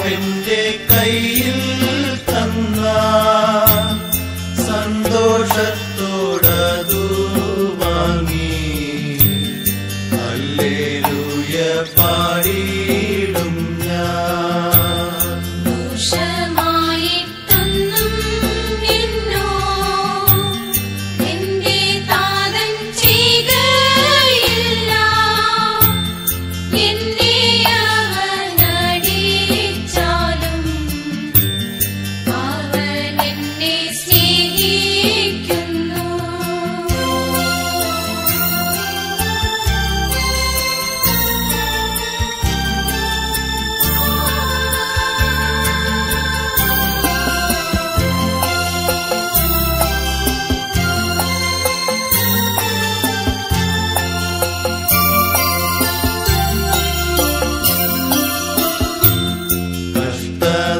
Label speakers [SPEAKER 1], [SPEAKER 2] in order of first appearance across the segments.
[SPEAKER 1] കർത്താവിന്റെ കയ്യിൽ തന്ന സന്തോഷത്തോടതു വാങ്ങി ഹല്ലേലൂയ പാടിയിടും ഞാൻ.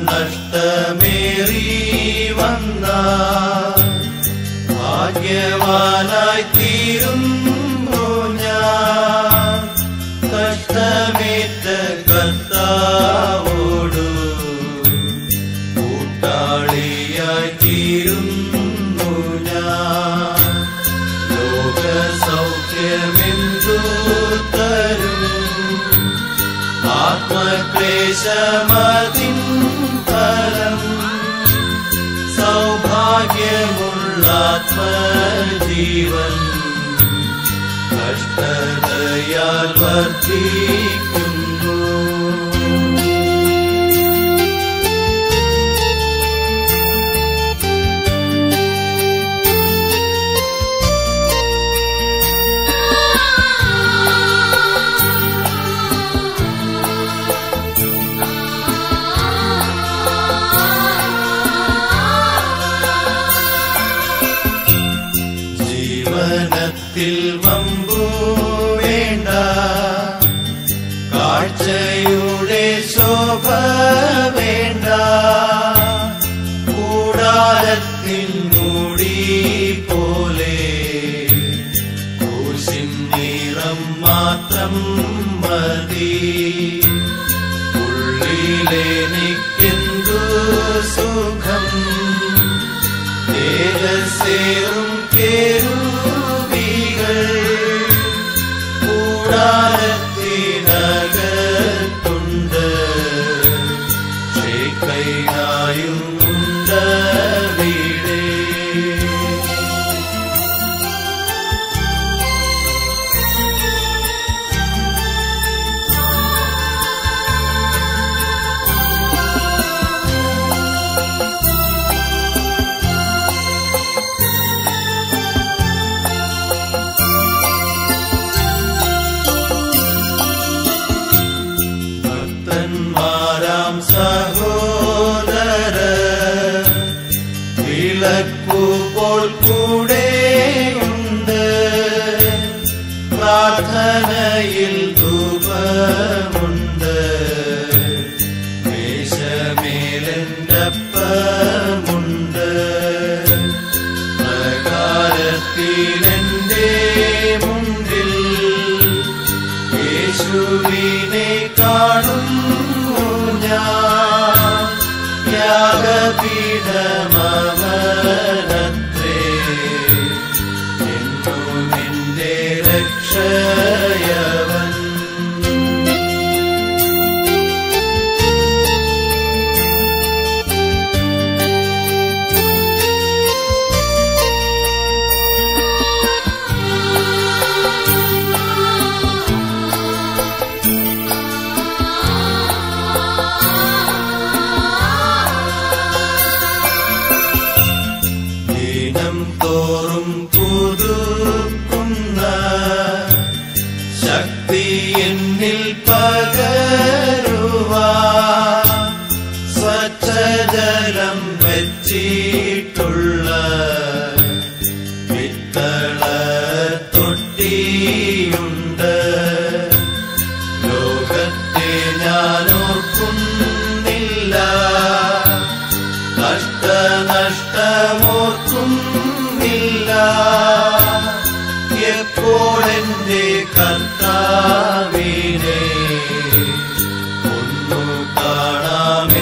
[SPEAKER 1] നഷ്ടമേറി വന്ന ഭാഗ്യവാനായി തീരുന്നു ഞാൻ. കഷ്ടമേറ്റ കർത്താവോടു കൂട്ടാളിയായി തീരുന്നു ഞാൻ. ലോകസൗഖ്യമെന്തു തരും ആത്മക്ലേശമതിൻ ഫലം. സൗഭാഗ്യമുള്ള ആത്മജീവൻ കഷ്ടതയാൽ വർദ്ധിക്കുന്നു. ജീവനത്തിൽ വമ്പു വേണ്ട, കാഴ്ചയുടെ ശോഭ വേണ്ട, കൂടാരത്തിൽ മൂടി പോലെ ക്രൂശിൻ നിറം മാത്രം മതി. ഉള്ളിലെനിക്കെന്തു സുഖം തേജസ്സേറും കേരുബീകൾ കൂടാരത്തിനകത്തുണ്ട്. ശേഖൈനായും ഉണ്ടവിടെ. ഭക്തന്മാരാം സഹോദര വിളക്കുപോൽ കൂടെയുണ്ട്. പ്രാർത്ഥനയിൽ ധൂപമുണ്ട്. മേശമേലെൻ്റപ്പമുണ്ട്. പ്രകാരത്തിലെന്റെ മുൻപിൽ യേശുവിനെ കാണുന്നു ഞാൻ. യാഗപീഠമവനത്രേ എന്നും എന്റെ രക്ഷയവൻ. ദിനം തോറും പുതുക്കുന്ന ശക്തി എന്നിൽ പകരുവാൻ സ്വച്ഛജലം വെച്ചിട്ടുള്ള പിത്തള തൊട്ടിയുണ്ട്. ലോകത്തെ ഞാനോർക്കുന്നില്ല, നഷ്ടമോർക്കുന്നില്ല. എപ്പോഴെന്റെ കർത്താവിനെ ഒന്നു കാണാമേ.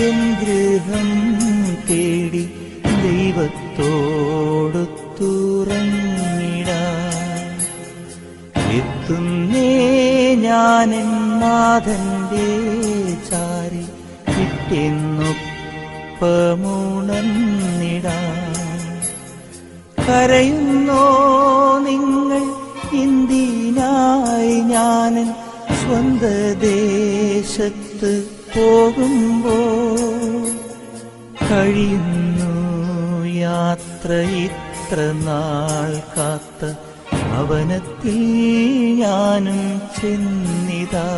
[SPEAKER 2] എൻ ഗൃഹം തേടി ദൈവത്തോടൊത്തുറങ്ങിടാൻ. എത്തുന്നേ ഞാനെൻ നാഥന്റെ ചാരി വിട്ടെന്നൊപ്പമുണർന്നിടാൻ. കരയുന്നോ നിങ്ങൾ എന്തിനായി ഞാനൻ സ്വന്ത ദേശത്ത് പോകുമ്പോൾ? കഴിയുന്നു യാത്ര ഇത്ര നാൾ കാത്ത ഭവനത്തിൽ ഞാനും ചെന്നിതാ.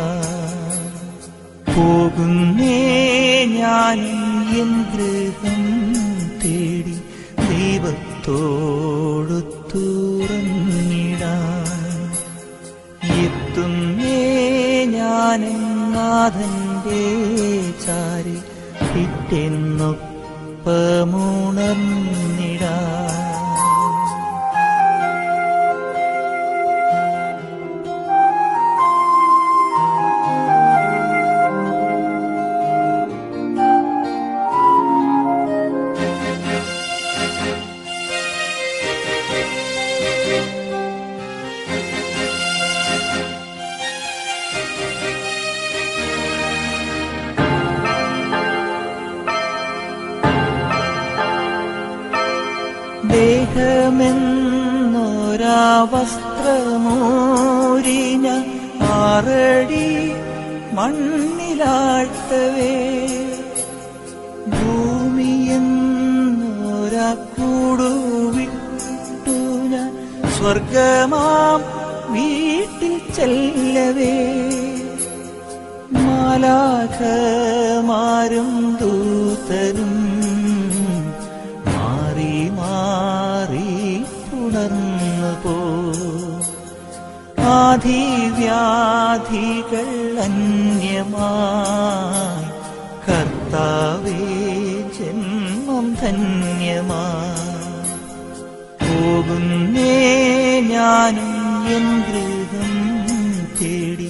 [SPEAKER 2] പോകുന്നേ ഞാനും എൻ ഗൃഹം തേടി ദൈവത്തോടൊത്തുറങ്ങിടാൻ. എത്തുന്നേ ഞാനും നാഥന്റെ ചാരി പിറ്റെന്നൊപ്പമുണർന്നിടാൻ. ദേഹമെന്നൊരാ വസ്ത്രമൂരിഞ്ഞ 6 അടി മണ്ണിലാഴ്ത്തവേ, ഭൂമിയെന്നൊരാ കൂടുവിട്ടു ഞാൻ സ്വർഗമാം വീട്ടിൽ ചെല്ലവേ, മാലാഖമാരും ദൂതരും മാറി മാറി പുണർന്നു പോ. ആധിവ്യാധികൾ അന്യമായി കർത്താവേ ജന്മം ധന്യമായി. പോകുന്നേ ഞാനും എൻ ഗൃഹം തേടി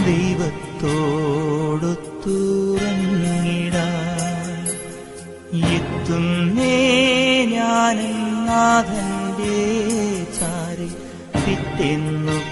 [SPEAKER 2] ദൈവത്തോടൊത്തുറങ്ങിടാൻ. എത്തുന്നേ ഞാനും നാഥന്റെ ചാരി പിറ്റെന്നൊപ്പമുണർന്നിടാൻ.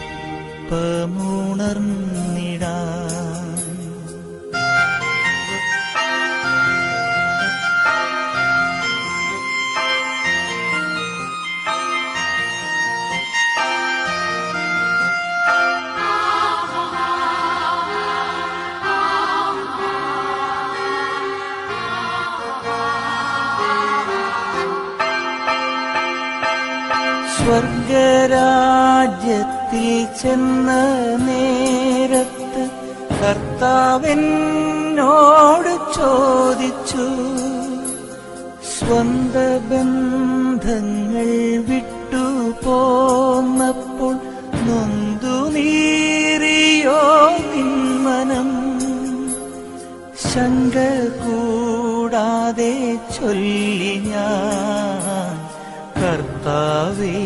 [SPEAKER 2] സ്വർഗരാജ്യത്തിൽ ചെന്ന നേരത്ത് കർത്താവെന്നോട് ചോദിച്ചു, സ്വന്ത ബന്ധങ്ങൾ വിട്ടു പോന്നപ്പോൾ നൊന്തു നീറിയോ നിന്മനം? ശങ്ക കൂടാതെ ചൊല്ലി ഞാൻ, കർത്താവേ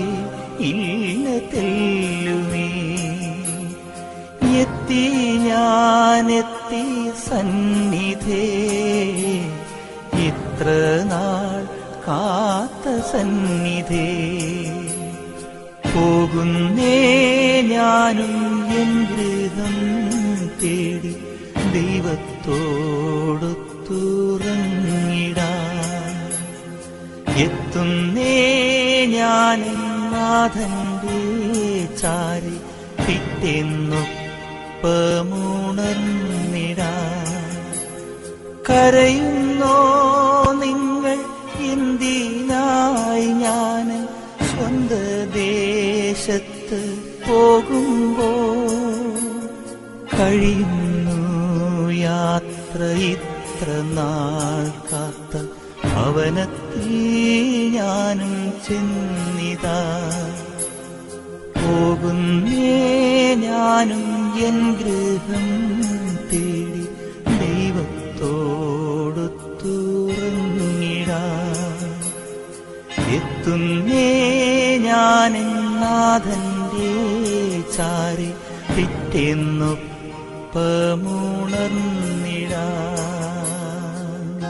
[SPEAKER 2] ഇല്ല തെല്ലുമേ. എത്തി ഞാനെത്തി സന്നിധേ, ഇത്ര നാൾ കാത്ത സന്നിധേ. പോകുന്നേ ഞാനും എൻ ഗൃഹം തേടി ദൈവത്തോടൊത്തുറങ്ങിടാൻ. എത്തുന്നേ ഞാനും നാഥന്റെ ചാരി പിറ്റെന്നൊപ്പമുണർന്നിടാൻ. കരയുന്നോ നിങ്ങൾ എന്തിനായി ഞാൻ സ്വന്ത ദേശത്ത് പോകുമ്പോൾ? കഴിയുന്നു യാത്ര ഇത്ര നാൾ കാത്ത ഭവനത്തിൽ ഞാനും ചെന്നിതാ. പോകുന്നേ ഞാനും എൻ ഗൃഹം തേടി ദൈവത്തോടൊത്തുറങ്ങിടാൻ. എത്തുന്നേ ഞാനെൻ നാഥന്റെ ചാരി പിറ്റെന്നൊപ്പമുണർന്നിടാൻ.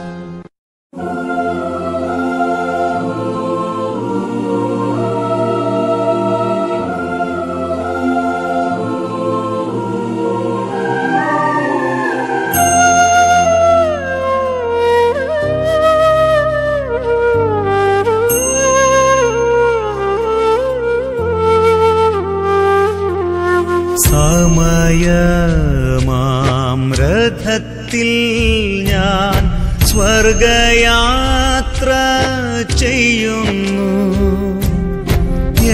[SPEAKER 2] സ്വർഗയാത്ര ചെയ്യുന്നു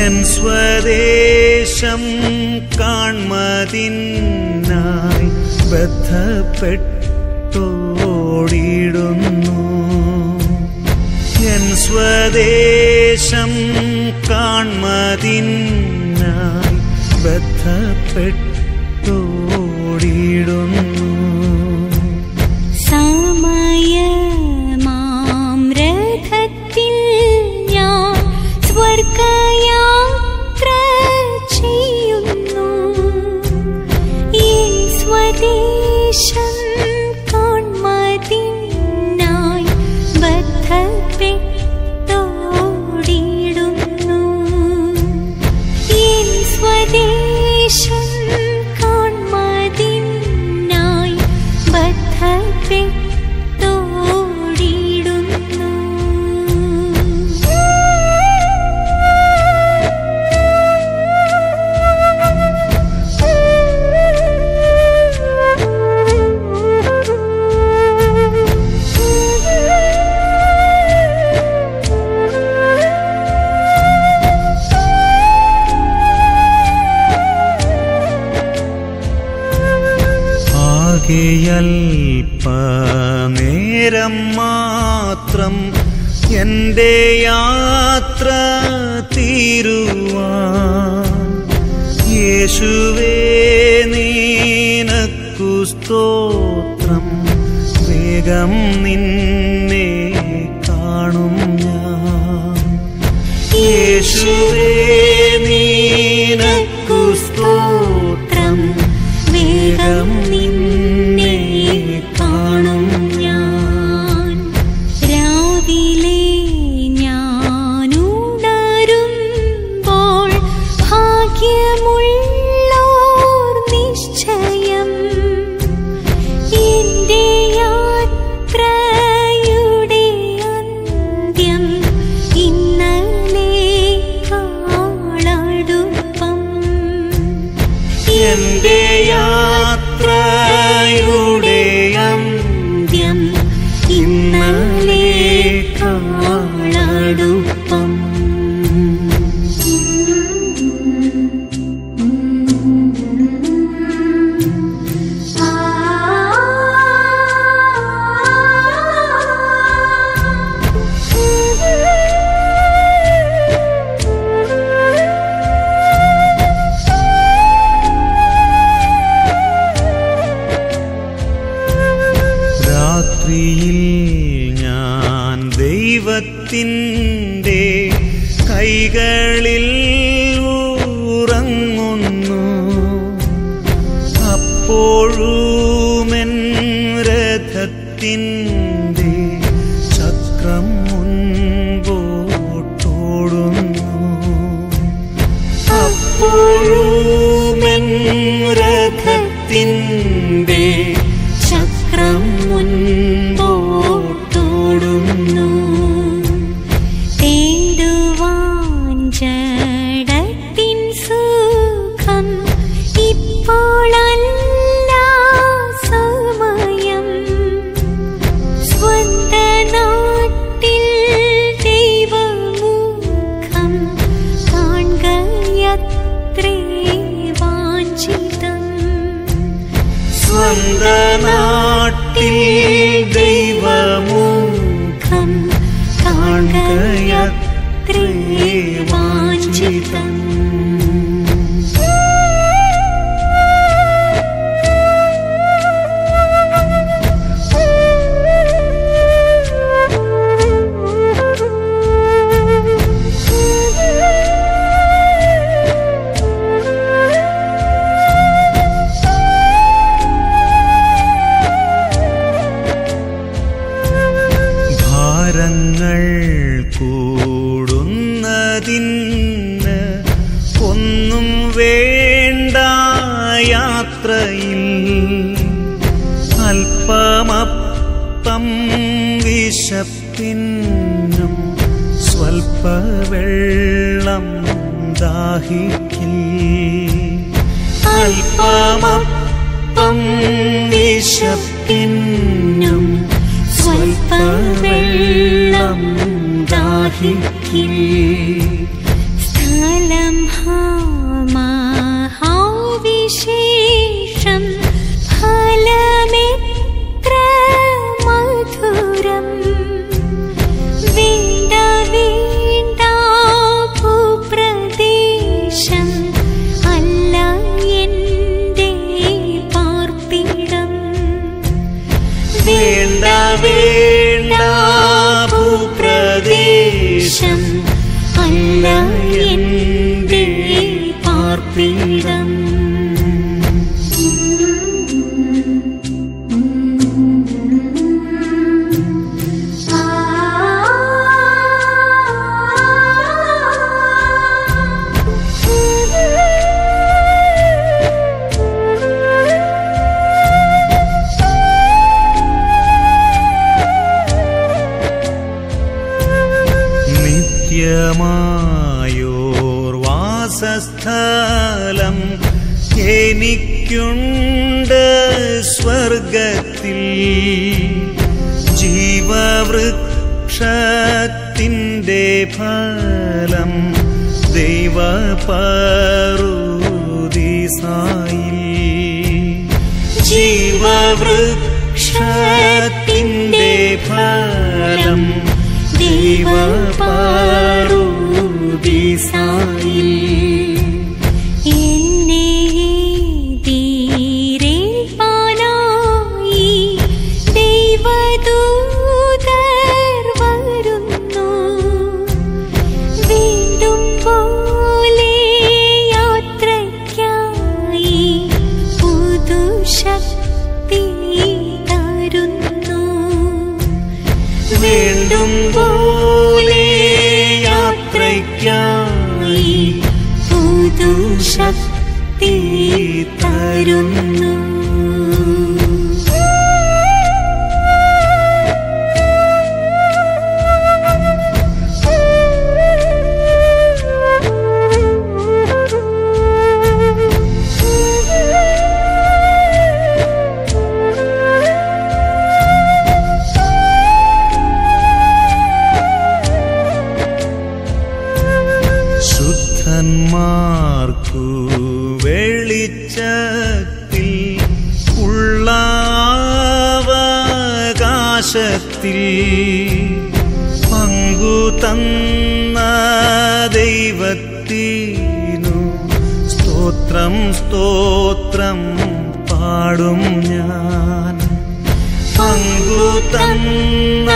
[SPEAKER 2] എൻ സ്വദേശം കാൺമതിനായി ബദ്ധപ്പെട്ടോടിടുന്നു എൻ സ്വദേശം കാൺമതിനായി ബദ്ധപ്പെട്ടോടിടുന്നു
[SPEAKER 3] സമയമാം രഥത്തിൽ ഞാൻ സ്വർഗയാത്ര ചെയ്യുന്നു എൻ സ്വദേശം കാൺമതിനായി ബദ്ധപ്പെട്ടോടിടുന്നു എൻ സ്വദേശം കാൺമതിനായി ബദ്ധപ്പെട്ടോടിടുന്നു
[SPEAKER 2] അല്പനേരം മാത്രം എൻ്റെ യാത്ര തീരുവാൻ യേശുവേ നിനക്കു സ്തോത്രം വേഗം നിന്നെ കാണും ഞാൻ യേശുവേ നിനക്കു സ്തോത്രം വേഗം നിന്നെ കാണും ഞാൻ
[SPEAKER 3] രാവിലെ ഞാനുണരുമ്പോൾ ഭാഗ്യമുള്ളോർ നിശ്ചയം എൻ്റെ യാത്രയുടെ അന്ത്യം ഇന്നലെക്കാളടുപ്പം
[SPEAKER 2] എൻ്റെ യാത്രയുടെ അന്ത്യം ഇന്നലെക്കാളടുപ്പം രാത്രിയിൽ ഞാൻ ദൈവത്തിൻ്റെ കൈകളിൽ ഉറങ്ങുന്നു അപ്പോഴുമെൻ രഥത്തിൻ്റെ ചക്രം മുൻപോട്ടോടുന്നു അപ്പോഴുമെൻ രഥത്തിൻ്റെ ചക്രം മുൻപോട്ടോടുന്നു
[SPEAKER 3] തേടുവാൻ ജഡത്തിൻ സുഖം ഇപ്പോഴല്ല സമയം സ്വന്ത നാട്ടിൽ ദൈവമുഖം കാണുകയത്രേ വാഞ്ചിതം
[SPEAKER 2] സ്വന്ത നാട്ടിൽ ദൈവമുഖം കാണുകയത്രേ വാഞ്ചിതം ഭാരങ്ങൾ കൂടുന്നതിന് ഒന്നും വേണ്ട യാത്രയിൽ അല്പമപ്പം വിശപ്പിനും സ്വൽപ്പ വെള്ളം ദാഹിക്കിൽ അല്പമപ്പം വിശപ്പിനും സ്വൽപ്പ ദാഹിക്കിൽ
[SPEAKER 3] സ്ഥലം മഹാവിശേഷം ഫലമെത്ര മധുരം വേണ്ട വേണ്ട ഭൂപ്രദേശം അല്ല എൻ്റെ പാർപ്പിടം
[SPEAKER 2] വേണ്ട വേണ്ട ഭൂപ്രദേശം അല്ല എൻ്റെ പാർപ്പിടം. നിത്യമായോർവാസസ്ഥലം എനിക്കുണ്ട് സ്വർഗത്തിൽ ജീവവൃക്ഷത്തിൻ്റെ ഫലം ദൈവപറുദീസായിൽ ജീവവൃക്ഷത്തിൻ്റെ ഫലം ദൈവപറുദീസായിൽ
[SPEAKER 3] എന്നെ തീരേൽപ്പാനായി ദൈവദൂതർ വരുന്നു വീണ്ടും പോലെ യാത്രയ്ക്കായി പുതുശക്തി തരുന്നു
[SPEAKER 2] വീണ്ടും പോലെ യാത്രയ്ക്കായി
[SPEAKER 3] പുതുശക്തി തരുന്നു.
[SPEAKER 2] ശുദ്ധന്മാർക്കു വെളിച്ചത്തിൽ ഉള്ള അവകാശത്തിൽ പങ്കു തന്ന ദൈവത്തിനു സ്തോത്രം സ്തോത്രം പാടും ഞാൻ. പങ്കു തന്ന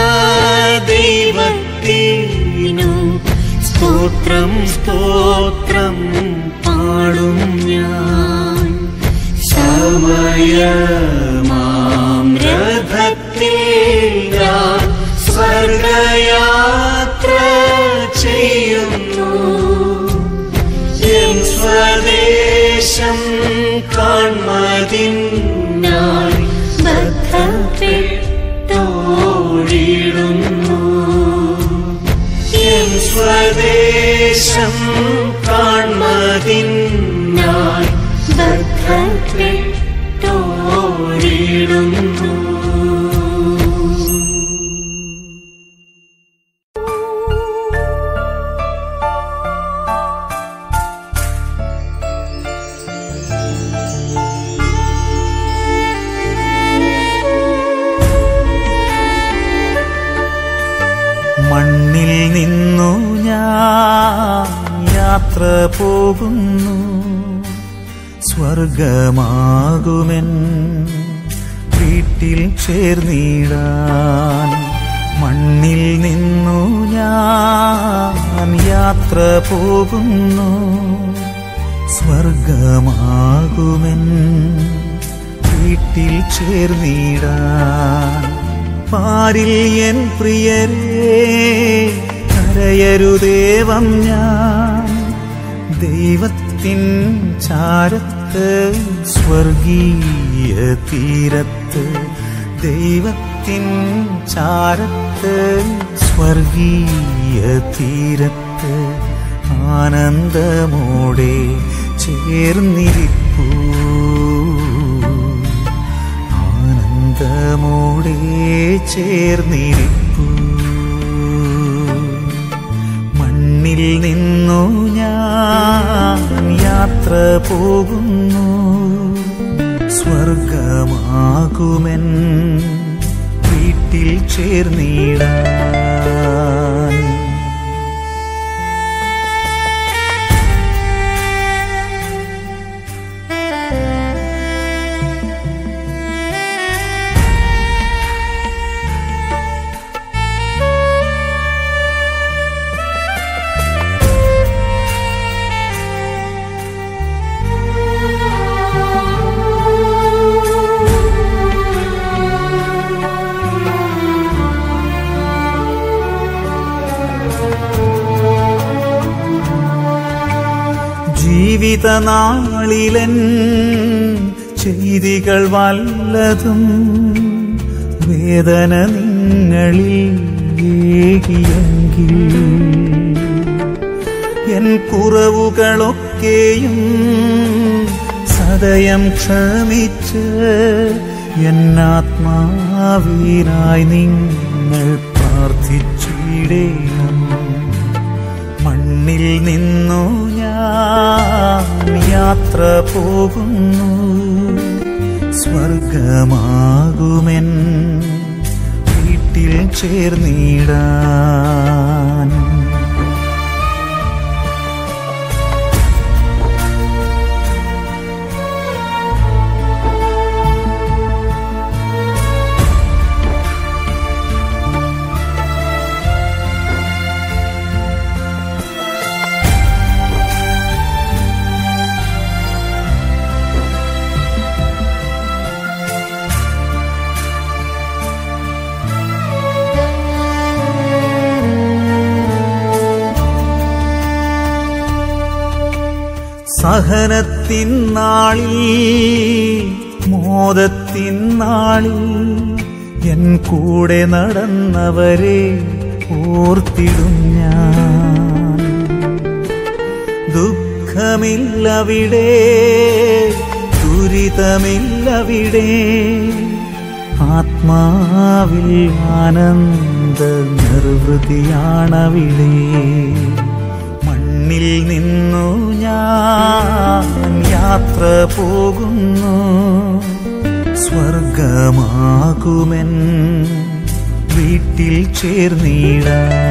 [SPEAKER 2] ദൈവത്തിനു സ്തോത്രം സ്തോത്രം പാടും ഞാൻ. സമയമാം രഥത്തിൽ ഞാൻ സ്വർഗയാത്ര ചെയ്യുന്നു. എൻ സ്വദേശം കാൺമതിനായി ബദ്ധപ്പെട്ടോടിടുന്നു. എൻ സ്വദേശം കാൺമതിനായി ബദ്ധപ്പെട്ടോടിടുന്നു. മണ്ണിൽ നിന്നു ഞാൻ യാത്ര പോകുന്നു. സ്വർഗമാകുമെൻ വീട്ടിൽ ചേർന്നിടാൻ. മണ്ണിൽ നിന്നു ഞാൻ യാത്ര പോകുന്നു. സ്വർഗമാകുമെൻ വീട്ടിൽ ചേർന്നിടാൻ. പാരിൽ എൻ പ്രിയരേ കരയരുദേവം ഞാൻ. ദൈവത്തിൻ ചാരത്ത് സ്വർഗീയ തീരത്ത്. ദൈവത്തിൻ ചാരത്ത് സ്വർഗീയ തീരത്ത് ആനന്ദമോടെ ചേർന്നിരിപ്പൂ. ആനന്ദമോടെ ചേർന്നിരിപ്പൂ. മണ്ണിൽ നിന്നു ഞാൻ യാത്ര പോകുന്നു, സ്വർഗമാകുമെൻ വീട്ടിൽ ചേർന്നിടാൻ. ജീവിതനാളിലൻ ചെയ്തികൾ വല്ലതും വേദന നിങ്ങളിൽ ഏകിയെങ്കിൽ എൻ കുറവുകളൊക്കെയും സദയം ക്ഷമിച്ച് എന്നാത്മാവിനായി നിങ്ങൾ പ്രാർത്ഥിച്ചിടേണം. മണ്ണിൽ നിന്നു ഞാൻ യാത്ര പോകുന്നു, സ്വർഗമാകുമെൻ വീട്ടിൽ ചേർന്നിടാൻ. സഹനത്തിൻ നാളിൽ മോദത്തിൻ നാളിൽ എൻ കൂടെ നടന്നവരെ ഓർത്തിടും ഞാൻ. ദുഃഖമില്ലവിടെ, ദുരിതമില്ലവിടെ, ആത്മാവിൽ ആനന്ദ നിർവൃതിയാണവിടെ. മണ്ണിൽ നിന്നു ഞാൻ യാത്ര പോകുന്നു, സ്വർഗമാകുമെൻ വീട്ടിൽ ചേർന്നിടാൻ.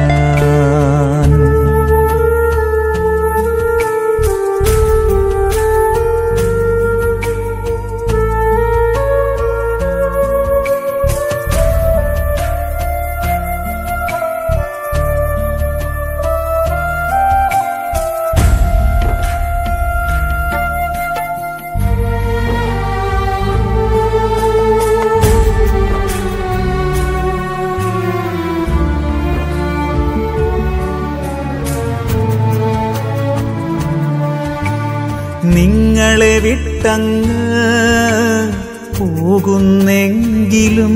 [SPEAKER 2] നിങ്ങളെ വിട്ടങ്ങ് പോകുന്നെങ്കിലും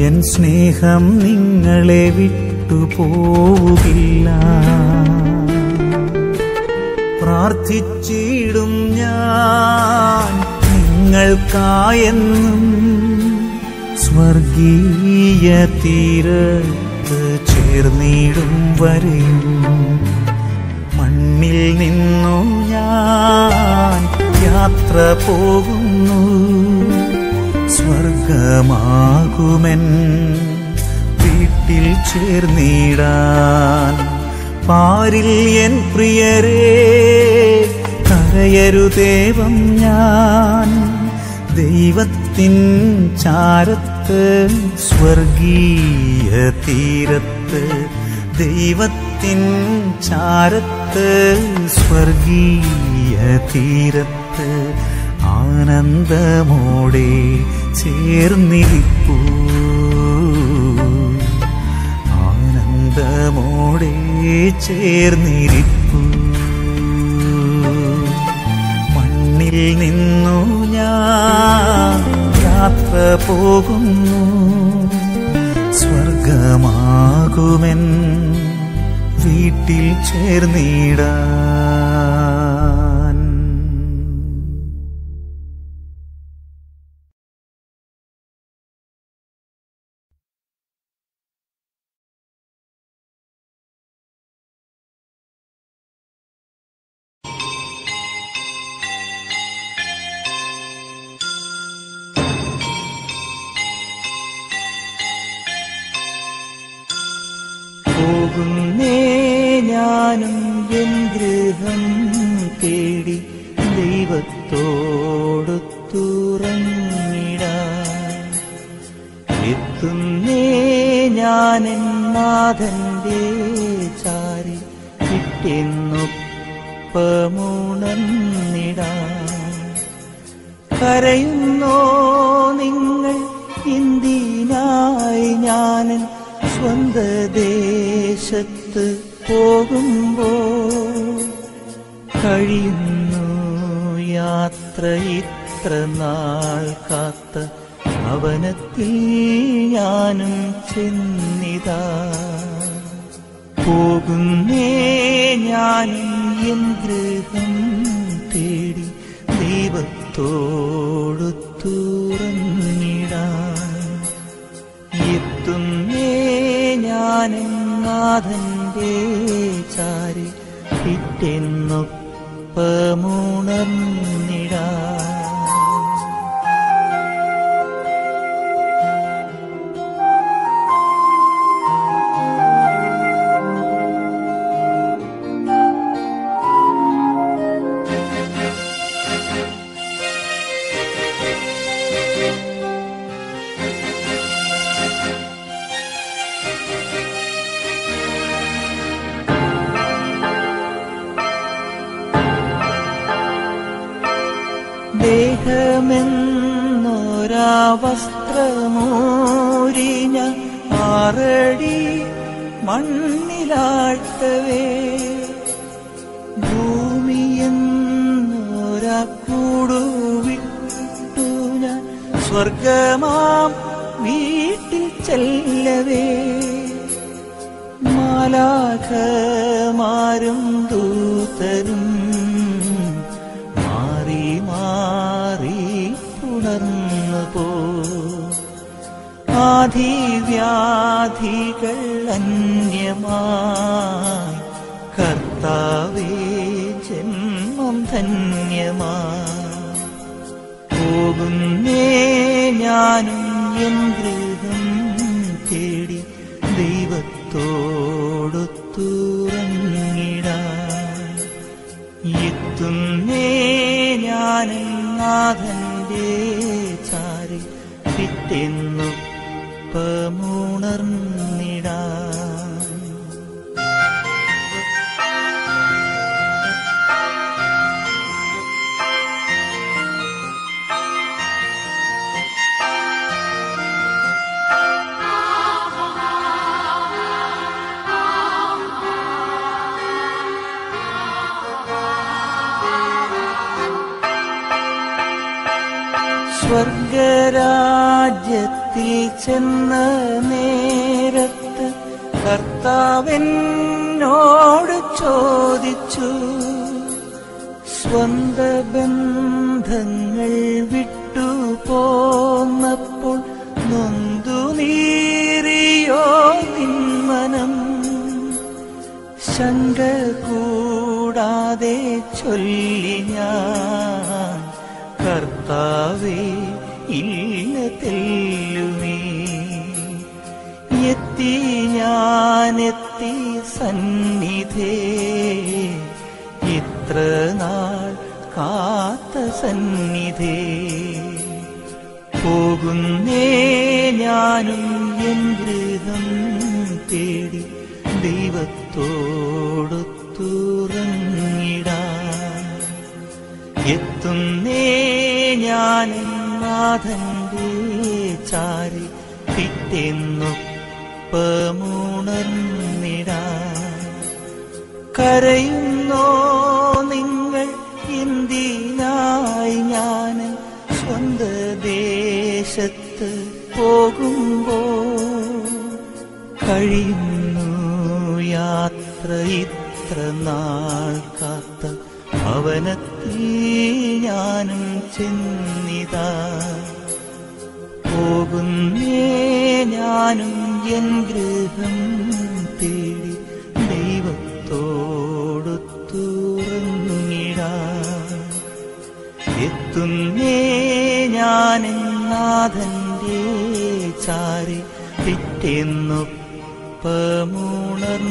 [SPEAKER 2] എൻ സ്നേഹം നിങ്ങളെ വിട്ടുപോകില്ല. പ്രാർത്ഥിച്ചിടും ഞാൻ നിങ്ങൾക്കായെന്നും, സ്വർഗീയ തീരത്ത് ചേർന്നിടും വരെയും. മണ്ണിൽ നിന്നു ഞാൻ യാത്ര പോകുന്നു, സ്വർഗമാകുമെൻ വീട്ടിൽ ചേർന്നിടാൻ. പാരിൽ എൻ പ്രിയരേ കരയരുദേവം ഞാൻ, ദൈവത്തിൻ ചാരത്ത് സ്വർഗീയ തീരത്ത്, ദൈവത്തിൻ ചാരത്ത് സ്വർഗീയ തീരത്ത് ആനന്ദമോടെ ചേർന്നിരിപ്പൂ, ആനന്ദമോടെ ചേർന്നിരിപ്പൂ. മണ്ണിൽ നിന്നു ഞാൻ യാത്ര പോകുന്നു, സ്വർഗമാകുമെൻ വീട്ടിൽ ചേർന്നിടാൻ. പോകുന്നേ ഞാനും എൻ ഗൃഹം തേടി ദൈവത്തോടൊത്തുറങ്ങിടാൻ. എത്തുന്നേ ഞാനെൻ നാഥന്റെ ചാരി പിറ്റെന്നൊപ്പമുണർന്നിടാൻ. കരയുന്നോ നിങ്ങൾ എന്തിനായി ഞാനൻ സ്വന്ത ദേശത്ത് പോകുമ്പോൾ? കഴിയുന്നു യാത്ര ഇത്ര നാൾ കാത്ത ഭവനത്തിൽ ഞാനും ചെന്നിതാ. പോകുന്നേ ഞാനും എൻ ഗൃഹം തേടി ദൈവത്തോടൊത്തുറങ്ങിടാൻ. എത്തുന്നേ ഞാനും നാഥന്റെ ചാരി പിറ്റെന്നൊപ്പമുണർന്നിടാൻ. ദേഹമെന്നൊരാ വസ്ത്രമൂരിഞ്ഞ 6 അടി മണ്ണിലാഴ്ത്തവേ, ഭൂമിയെന്നൊരാ കൂടുവിട്ടു ഞാൻ സ്വർഗമാം വീട്ടിൽ ചെല്ലവേ. മാലാഖമാരും ദൂതരും മാറി പുണർന്നു പോ. ആധിവ്യാധികൾ അന്യമായി കർത്താവേ ജന്മം ധന്യമായി. പോകുന്നേ ഞാനും എൻ ഗൃഹം തേടി ദൈവത്തോടൊത്തുറങ്ങിടാൻ. എത്തുന്നേ ഞാനും നാഥന്റെ ചാരി പിറ്റെന്നൊപ്പമുണർന്നിടാൻ. സ്വർഗരാജ്യത്തിൽ ചെന്ന നേരത്ത് കർത്താവെന്നോട് ചോദിച്ചു, സ്വന്ത ബന്ധങ്ങൾ വിട്ടു പോന്നപ്പോൾ നൊന്തു നീറിയോ നിന്മനം? ശങ്ക കൂടാതെ ചൊല്ലി ഞാൻ, കർത്താവേ ഇല്ല തെല്ലുമേ. എത്തി ഞാനെത്തി സന്നിധേ, ഇത്ര നാൾ കാത്ത സന്നിധേ. പോകുന്നേ ഞാനും എൻ ഗൃഹം തേടി ദൈവത്തോടൊത്തുറങ്ങിടാൻ. എത്തുന്നേ ഞാനും നാഥന്റെ ചാരി പിറ്റെന്നൊപ്പമുണർന്നിടാൻ. കരയുന്നോ നിങ്ങൾ എന്തിനായി ഞാൻ സ്വന്ത ദേശത്ത് പോകുമ്പോൾ? കഴിയുന്നു യാത്ര ഇത്ര നാൾ കാത്ത ഭവനത്തിൽ ഞാനും ചെന്നിതാ. പോകുന്നേ ഞാനും എൻ ഗൃഹം തേടി ദൈവത്തോടൊത്തുറങ്ങിടാൻ. എത്തുന്നേ ഞാനെൻ നാഥന്റെ ചാരി പിറ്റെന്നൊപ്പമുണർന്നിടാൻ. അല്പമുണർന്നിടാൻ.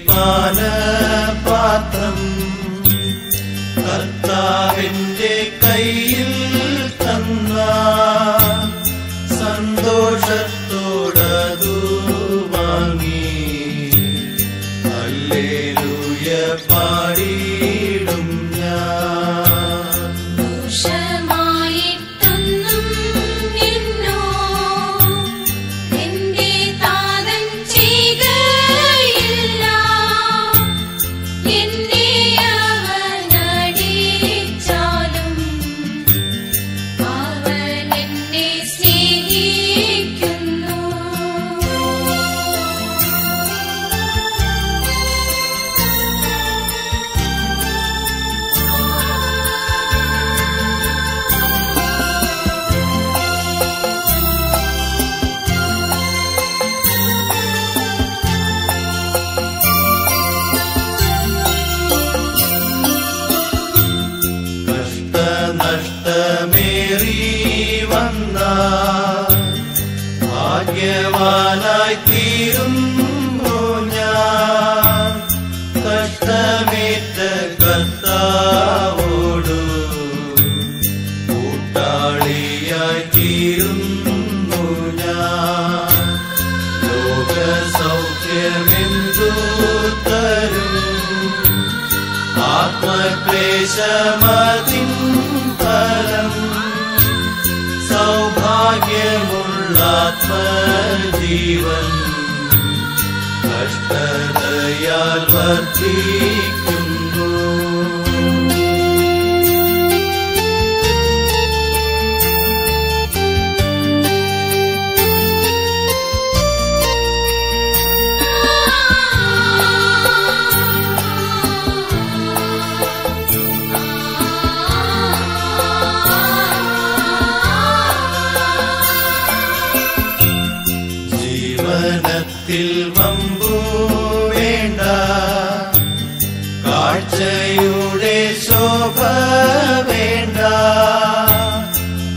[SPEAKER 1] പാനപാത്രം കർത്താവിന്റെ കയ്യിൽ തന്ന സന്തോഷത്തോടതു വാങ്ങി ഹല്ലേലൂയ പാടിയിടും ഞാൻ.
[SPEAKER 3] ദോഷമായിട്ടൊന്നും എന്നോ എന്റെ താതൻ ചെയ്യുകയില്ല. എന്നെ അവനടിച്ചാലും അവൻ എന്നെ സ്നേഹിക്കുന്നു.
[SPEAKER 1] കഷ്ടനഷ്ടമേറി വന്ന ഭാഗ്യവാനായി തീരുന്നു ഞാൻ. കഷ്ടമേറ്റ കർത്താവോടു കൂട്ടാളിയായി തീരുന്നു ഞാൻ. ലോകസൗഖ്യമെന്തു തരും ആത്മക്ലേശമതിൻ ഫലം. സൗഭാഗ്യമുള്ള ആത്മജീവൻ കഷ്ടതയാൽ വർദ്ധിക്കുന്നു. ജീവനത്തിൽ വമ്പു വേണ്ട, കാഴ്ചയുടെ ശോഭ വേണ്ട.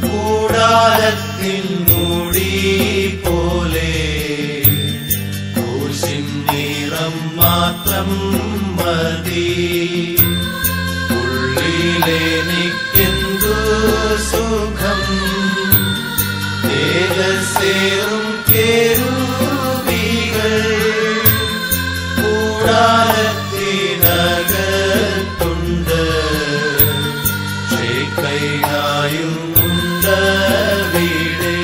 [SPEAKER 1] കൂടാരത്തിൽ മൂടി പോലെ ക്രൂശിൻ നിറം മാത്രം മതി. ഉള്ളിലെനിക്കെന്തു സുഖം തേജസ്സേറും കേരുബീകൾ കൂടാരത്തിനകത്തുണ്ട്. ഷേക്കൈനായും ഉണ്ടവിടെ.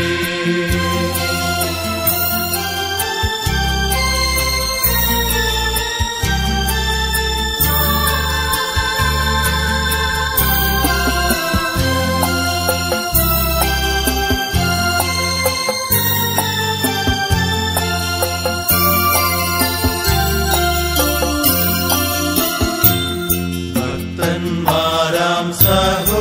[SPEAKER 1] ഭക്തന്മാരാം സഹോ